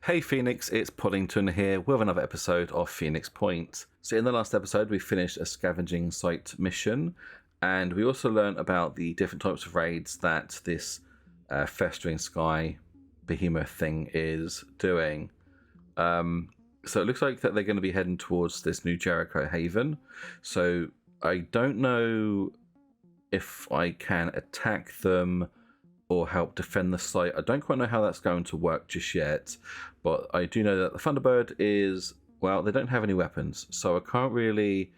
Hey Phoenix, it's Poddington here with another episode of Phoenix Point. So in the last episode we finished a scavenging site mission, and we also learned about the different types of raids that this festering sky behemoth thing is doing. So it looks like that they're going to be heading towards this new Jericho Haven. So I don't know if I can attack them or help defend the site. I don't quite know how that's going to work just yet, but I do know that the Thunderbird is, well, they don't have any weapons, so I can't really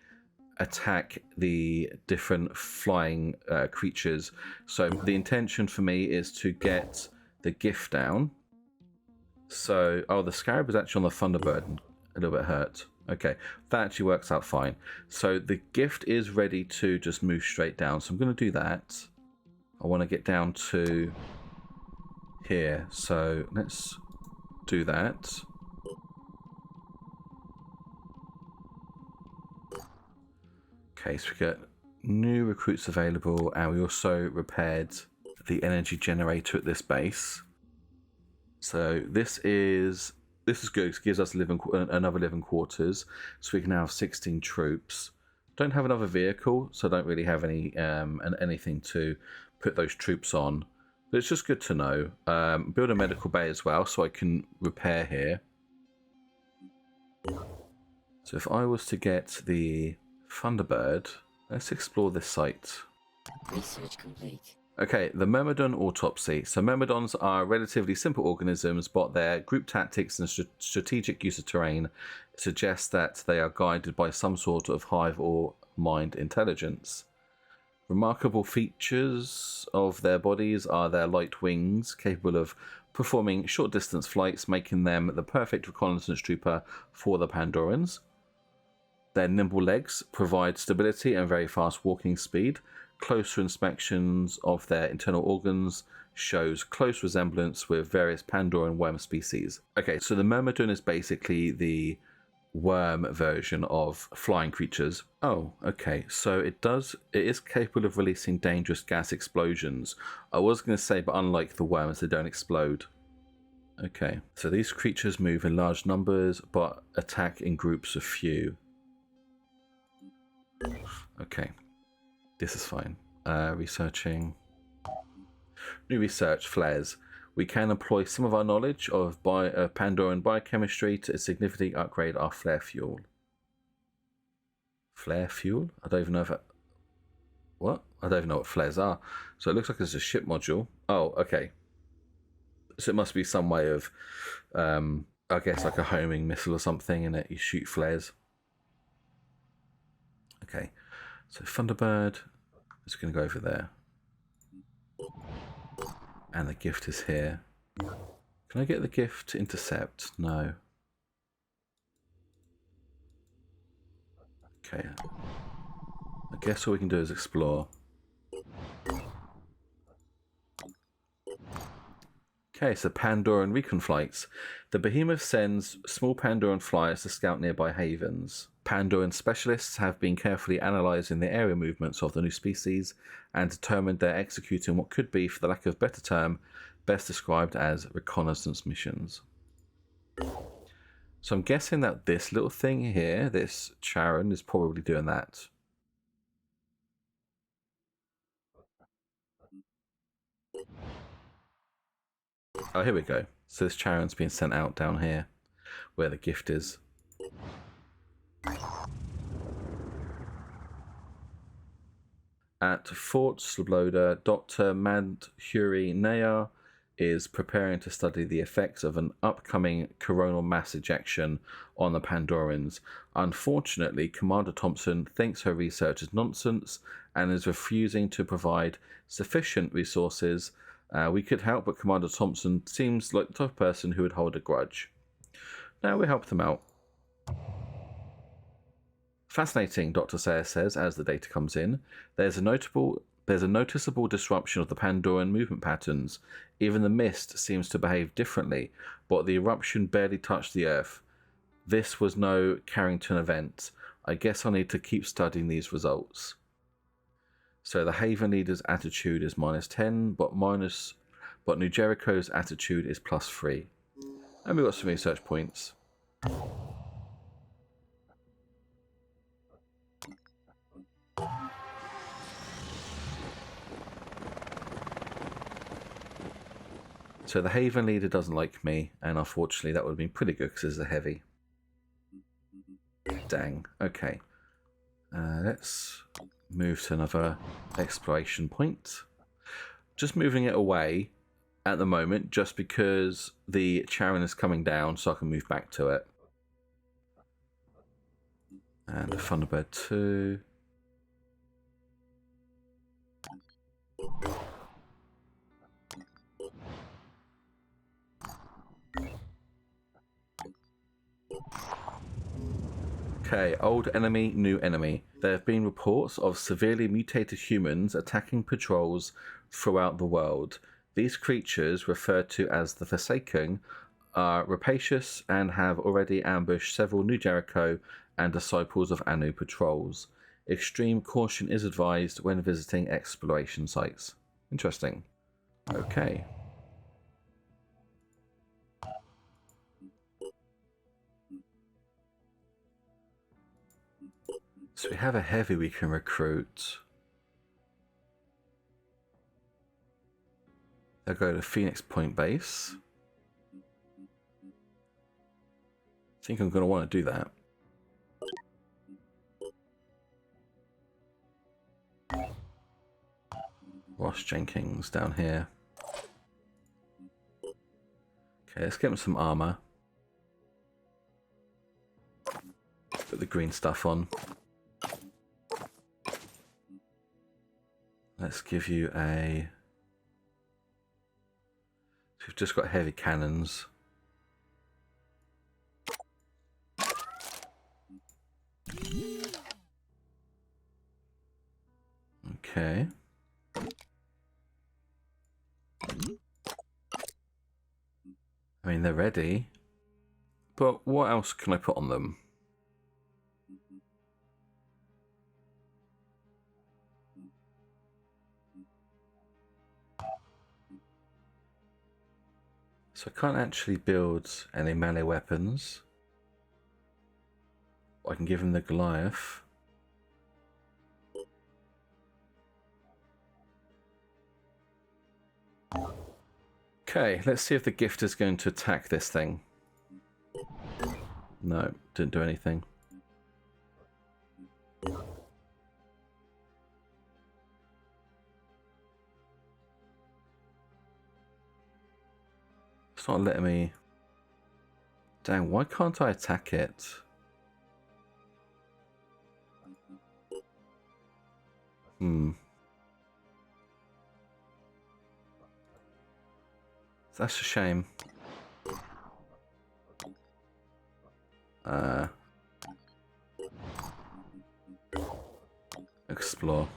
attack the different flying creatures. So the intention for me is to get the gift down. So, oh, the Scarab is actually on the Thunderbird and a little bit hurt. Okay, that actually works out fine. So the gift is ready to just move straight down, so I'm going to do that. I want to get down to here, so let's do that. Okay, so we get new recruits available, and we also repaired the energy generator at this base. So this is good. It gives us another living quarters, so we can now have 16 troops. Don't have another vehicle, so I don't really have anything to put those troops on, but it's just good to know. Build a medical bay as well, so I can repair here. So if I was to get the Thunderbird, let's explore this site. Research complete. Okay, the Myrmidon autopsy. So Myrmidons are relatively simple organisms, but their group tactics and strategic use of terrain suggest that they are guided by some sort of hive or mind intelligence. Remarkable features of their bodies are their light wings, capable of performing short-distance flights, making them the perfect reconnaissance trooper for the Pandorans. Their nimble legs provide stability and very fast walking speed. Closer inspections of their internal organs shows close resemblance with various Pandoran worm species. Okay, so the Myrmidon is basically the worm version of flying creatures. Oh, okay, so it is capable of releasing dangerous gas explosions. I was going to say, but unlike the worms, they don't explode. Okay, so these creatures move in large numbers but attack in groups of few. Okay, this is fine. Researching. New research, flares. We can employ some of our knowledge of Pandoran biochemistry to significantly upgrade our flare fuel. Flare fuel? I don't even know if it... What? I don't even know what flares are. So it looks like it's a ship module. Oh, okay. So it must be some way of, I guess like a homing missile or something, and you shoot flares. Okay. So Thunderbird is going to go over there. And the gift is here. Can I get the gift to intercept? No. Okay. I guess all we can do is explore. Okay, so Pandoran recon flights. The Behemoth sends small Pandoran flyers to scout nearby havens. Pandoran specialists have been carefully analysing the area movements of the new species and determined they're executing what could be, for the lack of a better term, best described as reconnaissance missions. So I'm guessing that this little thing here, this Charon, is probably doing that. Oh, here we go. So this Charon's being sent out down here, where the gift is. At Fort Sloboda, Dr. Madhuri Nayar is preparing to study the effects of an upcoming coronal mass ejection on the Pandorans. Unfortunately, Commander Thompson thinks her research is nonsense and is refusing to provide sufficient resources. We could help, but Commander Thompson seems like the type of person who would hold a grudge. Now we help them out. Fascinating, Dr. Sayre says as the data comes in. There's a noticeable disruption of the Pandoran movement patterns. Even the mist seems to behave differently, but the eruption barely touched the Earth. This was no Carrington event. I guess I'll need to keep studying these results. So the Haven leader's attitude is -10, but New Jericho's attitude is +3. And we've got some research points. So the Haven leader doesn't like me, and unfortunately that would have been pretty good because it's a heavy. Dang. Okay. Let's move to another exploration point. Just moving it away at the moment, just because the Charon is coming down, so I can move back to it. And the Thunderbird 2. Okay, old enemy, new enemy. There have been reports of severely mutated humans attacking patrols throughout the world. These creatures, referred to as the Forsaken, are rapacious and have already ambushed several New Jericho and Disciples of Anu patrols. Extreme caution is advised when visiting exploration sites. Interesting. Okay. So we have a heavy we can recruit. They'll go to Phoenix Point base. I think I'm going to want to do that. Ross Jenkins down here. Okay, let's get him some armor. Put the green stuff on. Let's give you a... We've just got heavy cannons. Okay. I mean, they're ready. But what else can I put on them? So I can't actually build any melee weapons. I can give him the Goliath. Okay, let's see if the gift is going to attack this thing. No, didn't do anything. It's not letting me... Dang, why can't I attack it? That's a shame. Explore.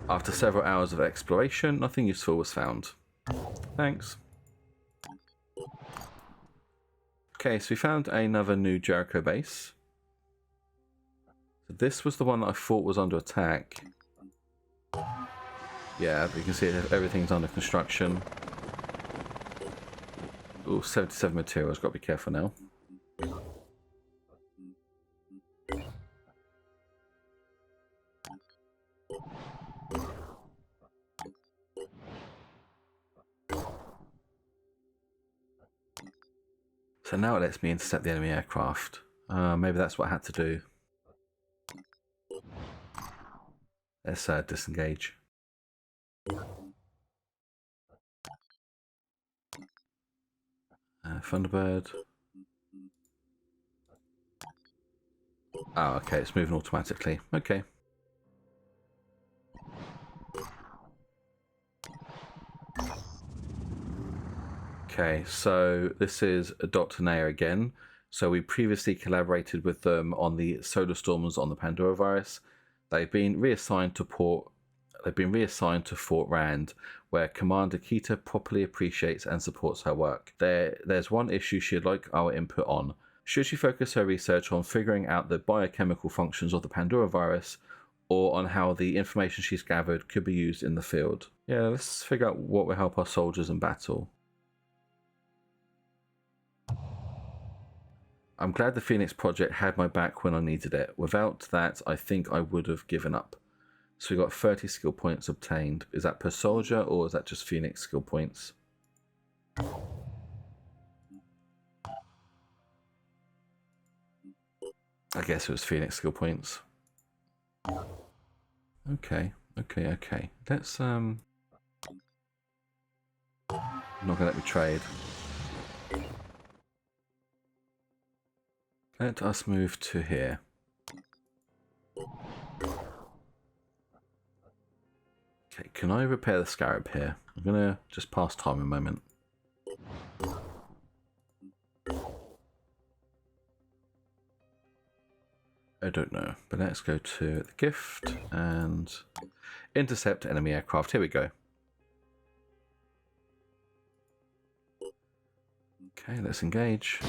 After several hours of exploration, nothing useful was found. Thanks. Okay, so we found another New Jericho base. So this was the one that I thought was under attack. Yeah, but you can see everything's under construction. Ooh, 77 materials, got to be careful now. So now it lets me intercept the enemy aircraft. Maybe that's what I had to do. Let's disengage. Thunderbird. Oh, okay, it's moving automatically. Okay. Okay, so this is Dr. Nair again. So we previously collaborated with them on the solar storms on the Pandora virus. They've been reassigned to Fort Rand, where Commander Keita properly appreciates and supports her work. There's one issue she'd like our input on. Should she focus her research on figuring out the biochemical functions of the Pandora virus, or on how the information she's gathered could be used in the field. Yeah, let's figure out what will help our soldiers in battle. I'm glad the Phoenix Project had my back when I needed it. Without that, I think I would have given up. So we got 30 skill points obtained. Is that per soldier or is that just Phoenix skill points? I guess it was Phoenix skill points. Okay. Let's I'm not gonna let me trade. Let us move to here. Okay, can I repair the scarab here? I'm gonna just pass time a moment. I don't know, but let's go to the gift and intercept enemy aircraft. Here we go. Okay, let's engage.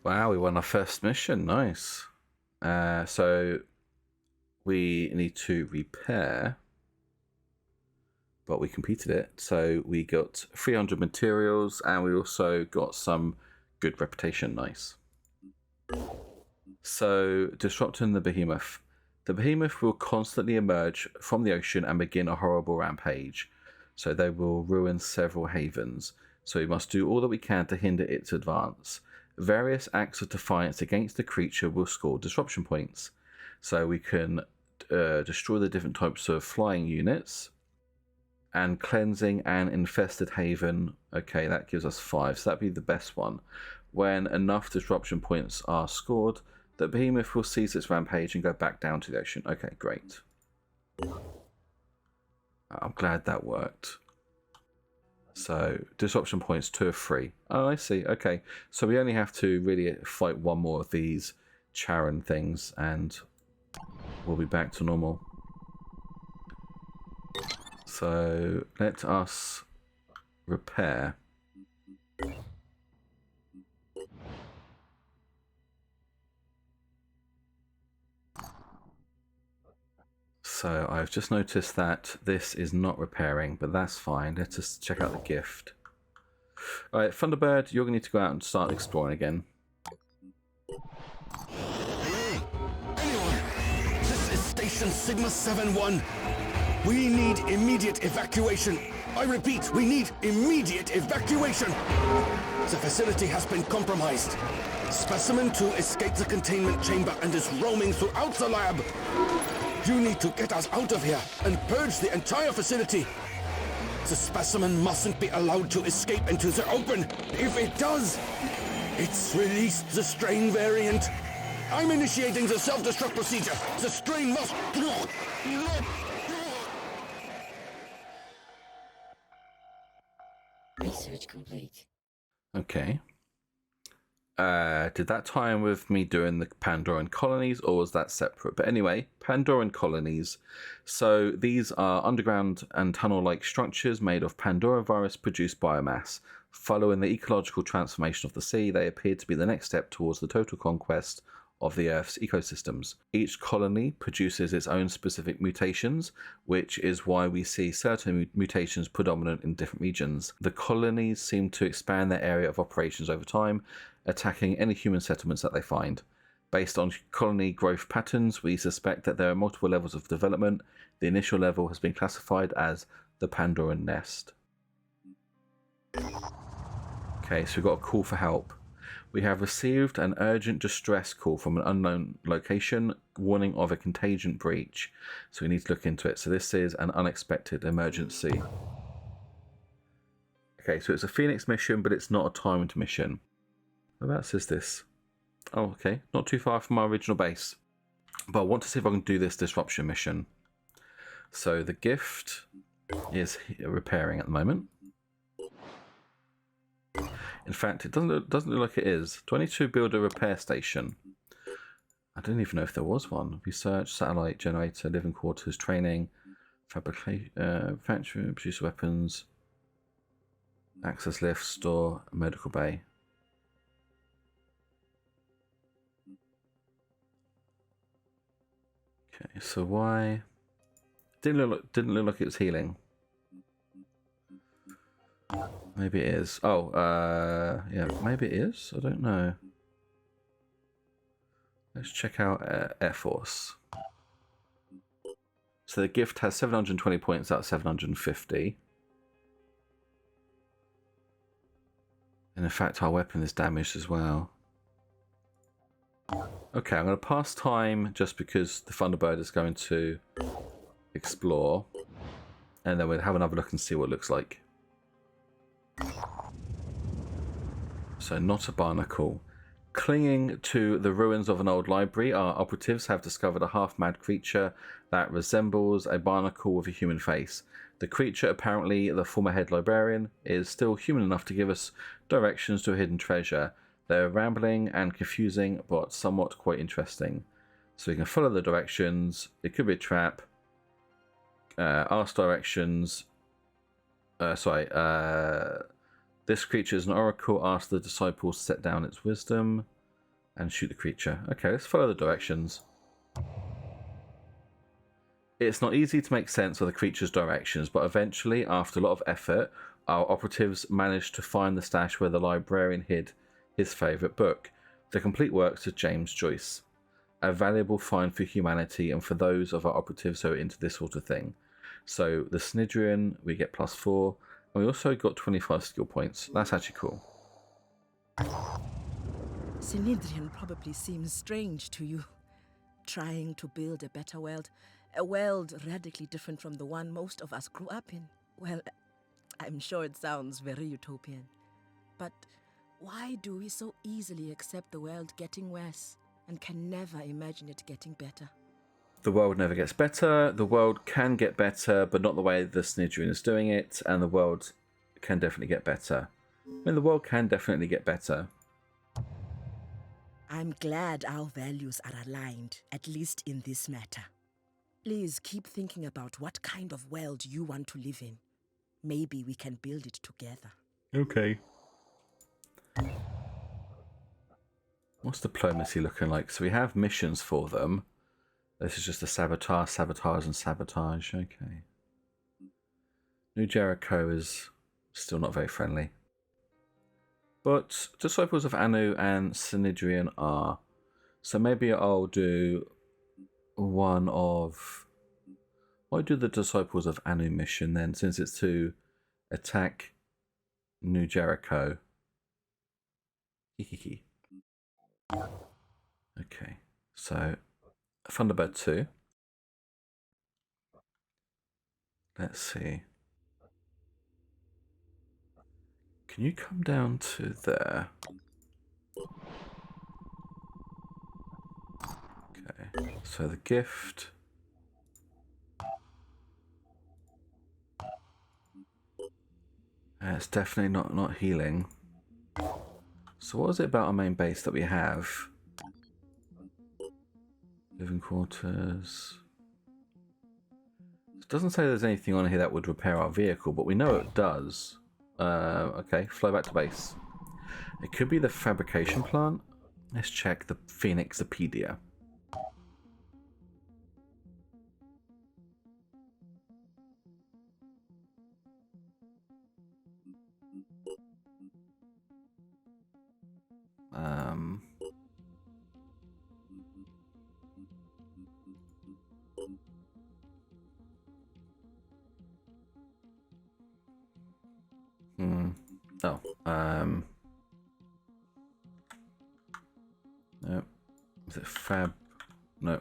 Wow, we won our first mission. Nice. So we need to repair, but we completed it. So we got 300 materials and we also got some good reputation. Nice. So disrupting the Behemoth. The Behemoth will constantly emerge from the ocean and begin a horrible rampage. So they will ruin several havens. So we must do all that we can to hinder its advance. Various acts of defiance against the creature will score disruption points. So we can destroy the different types of flying units. And cleansing an infested haven. Okay, that gives us 5. So that'd be the best one. When enough disruption points are scored, the Behemoth will cease its rampage and go back down to the ocean. Okay, great. I'm glad that worked. So, disruption points 2 of 3. Oh, I see. Okay. So we only have to really fight one more of these Charon things and we'll be back to normal. So, let us repair. So I've just noticed that this is not repairing, but that's fine. Let's just check out the gift. Alright, Thunderbird, you're going to need to go out and start exploring again. Hey, anyone? This is Station Sigma 7-1. We need immediate evacuation. I repeat, we need immediate evacuation. The facility has been compromised. Specimen 2 escaped the containment chamber and is roaming throughout the lab. You need to get us out of here and purge the entire facility. The specimen mustn't be allowed to escape into the open. If it does, it's released the strain variant. I'm initiating the self-destruct procedure. The strain must... Research complete. Okay. Did that tie in with me doing the Pandoran colonies, or was that separate? But anyway, Pandoran colonies. So these are underground and tunnel-like structures made of Pandora virus-produced biomass. Following the ecological transformation of the sea, they appear to be the next step towards the total conquest of the Earth's ecosystems. Each colony produces its own specific mutations, which is why we see certain mutations predominant in different regions. The colonies seem to expand their area of operations over time, attacking any human settlements that they find. Based on colony growth patterns, we suspect that there are multiple levels of development. The initial level has been classified as the Pandoran nest. Okay, so we've got a call for help. We have received an urgent distress call from an unknown location, warning of a contagion breach. So we need to look into it. So this is an unexpected emergency. Okay, so it's a Phoenix mission, but it's not a timed mission. Whereabouts is this? Oh, okay. Not too far from our original base. But I want to see if I can do this disruption mission. So the gift is repairing at the moment. In fact, it doesn't look like it is. 22 build a repair station. I don't even know if there was one. Research, satellite generator, living quarters, training, fabrication, factory, produce weapons, access lift, store, medical bay. Okay, so why didn't look like it was healing. Maybe it is. Oh, yeah, maybe it is. I don't know. Let's check out Air Force. So the gift has 720 points out of 750. And in fact, our weapon is damaged as well. Okay, I'm going to pass time just because the Thunderbird is going to explore. And then we'll have another look and see what it looks like. So not a barnacle. Clinging to the ruins of an old library, our operatives have discovered a half-mad creature that resembles a barnacle with a human face. The creature, apparently the former head librarian, is still human enough to give us directions to a hidden treasure. They're rambling and confusing, but somewhat quite interesting. So we can follow the directions. It could be a trap. Ask directions. This creature is an oracle. Ask the disciples to set down its wisdom and shoot the creature. Okay, let's follow the directions. It's not easy to make sense of the creature's directions, but eventually, after a lot of effort, our operatives managed to find the stash where the librarian hid his favourite book, the complete works of James Joyce. A valuable find for humanity and for those of our operatives who are into this sort of thing. So the Snidrian, we get +4. And we also got 25 skill points. That's actually cool. Synedrian probably seems strange to you. Trying to build a better world. A world radically different from the one most of us grew up in. Well, I'm sure it sounds very utopian. But why do we so easily accept the world getting worse and can never imagine it getting better? The world never gets better. The world can get better, but not the way the Snidrian is doing it. And the world can definitely get better. I mean, the world can definitely get better. I'm glad our values are aligned, at least in this matter. Please keep thinking about what kind of world you want to live in. Maybe we can build it together. Okay. What's diplomacy looking like? So we have missions for them. This is just a sabotage, and sabotage. Okay. New Jericho is still not very friendly. But Disciples of Anu and Synedrian are. So maybe I'll do one of... I'll do the Disciples of Anu mission then, since it's to attack New Jericho. Okay, so Thunderbird 2. Let's see. Can you come down to there? Okay, so the gift. It's definitely not healing. So what is it about our main base that we have? Living quarters. It doesn't say there's anything on here that would repair our vehicle, but we know it does. Okay, fly back to base. It could be the fabrication plant. Let's check the Phoenixopedia. Oh, no. Is it fab? No.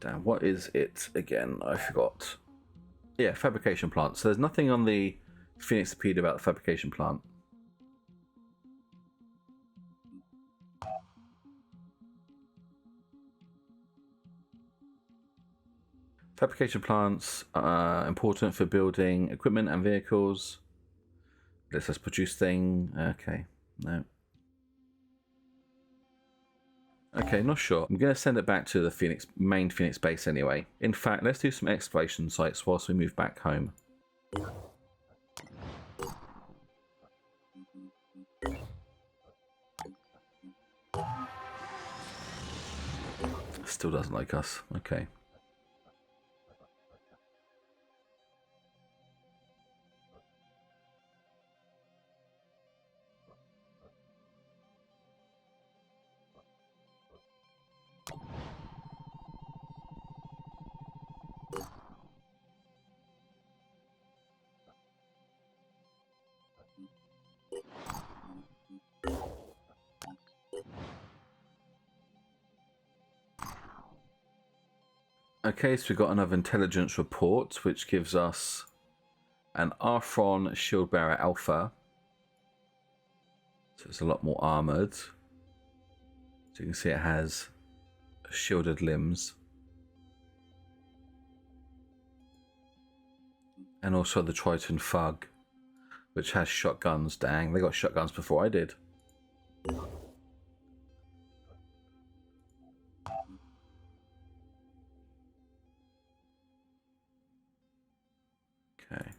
Damn, what is it again? I forgot. Yeah, fabrication plant. So there's nothing on the Phoenixopedia about the fabrication plant. Fabrication plants are important for building equipment and vehicles. Let's just produce thing. Okay, no. Okay, not sure. I'm going to send it back to the main Phoenix base anyway. In fact, let's do some exploration sites whilst we move back home. Still doesn't like us. Okay. Okay, so we've got another intelligence report, which gives us an Arthron Shield Bearer Alpha. So it's a lot more armoured. So you can see it has shielded limbs. And also the Triton Thug, which has shotguns. Dang, they got shotguns before I did. Okay.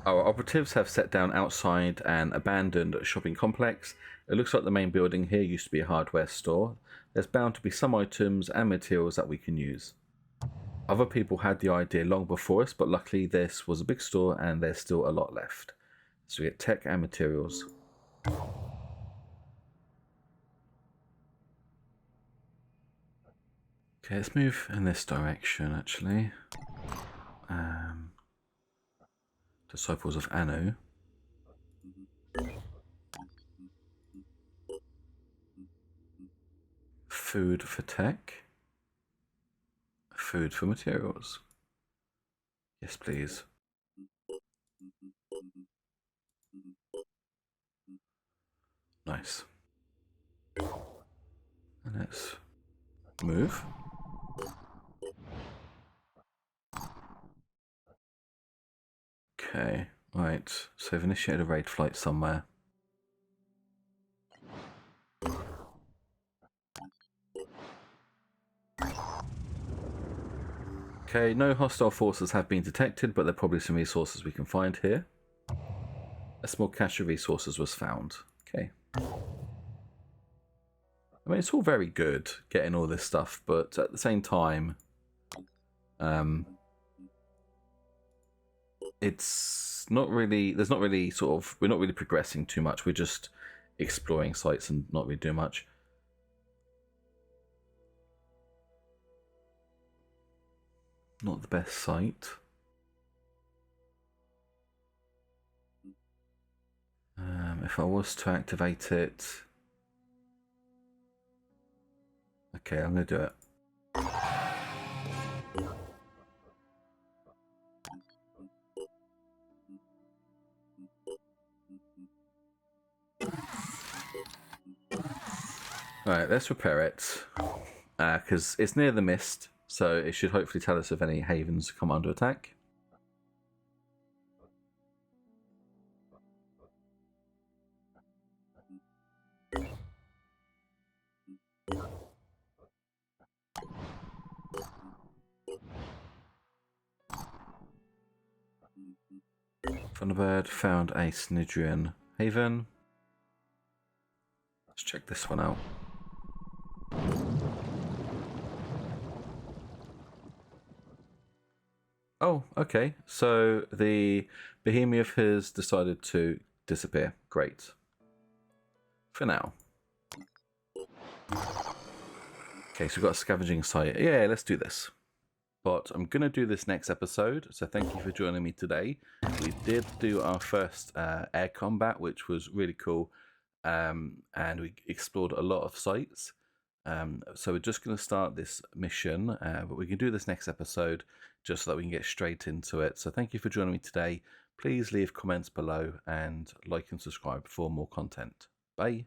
Our operatives have set down outside an abandoned shopping complex. It looks like the main building here used to be a hardware store. There's bound to be some items and materials that we can use. Other people had the idea long before us, but luckily this was a big store and there's still a lot left. So we get tech and materials. Okay, let's move in this direction actually. Disciples of Anu. Food for tech. Food for materials. Yes, please. Nice. And let's move. Okay, right. So I've initiated a raid flight somewhere. Okay, no hostile forces have been detected, but there are probably some resources we can find here. A small cache of resources was found. Okay. I mean, it's all very good getting all this stuff, but at the same time, it's not really, there's not really sort of, we're not really progressing too much. We're just exploring sites and not really doing much. Not the best site. If I was to activate it, okay, I'm going to do it. Alright, let's repair it, because it's near the mist, so it should hopefully tell us if any havens come under attack. Thunderbird found a Snidrian haven. Let's check this one out. Oh, okay. So the Behemoth has decided to disappear. Great. For now. Okay, so we've got a scavenging site. Yeah, let's do this. But I'm going to do this next episode, so thank you for joining me today. We did do our first air combat, which was really cool, and we explored a lot of sites. So we're just going to start this mission, but we can do this next episode just so that we can get straight into it. So thank you for joining me today. Please leave comments below and like and subscribe for more content. Bye.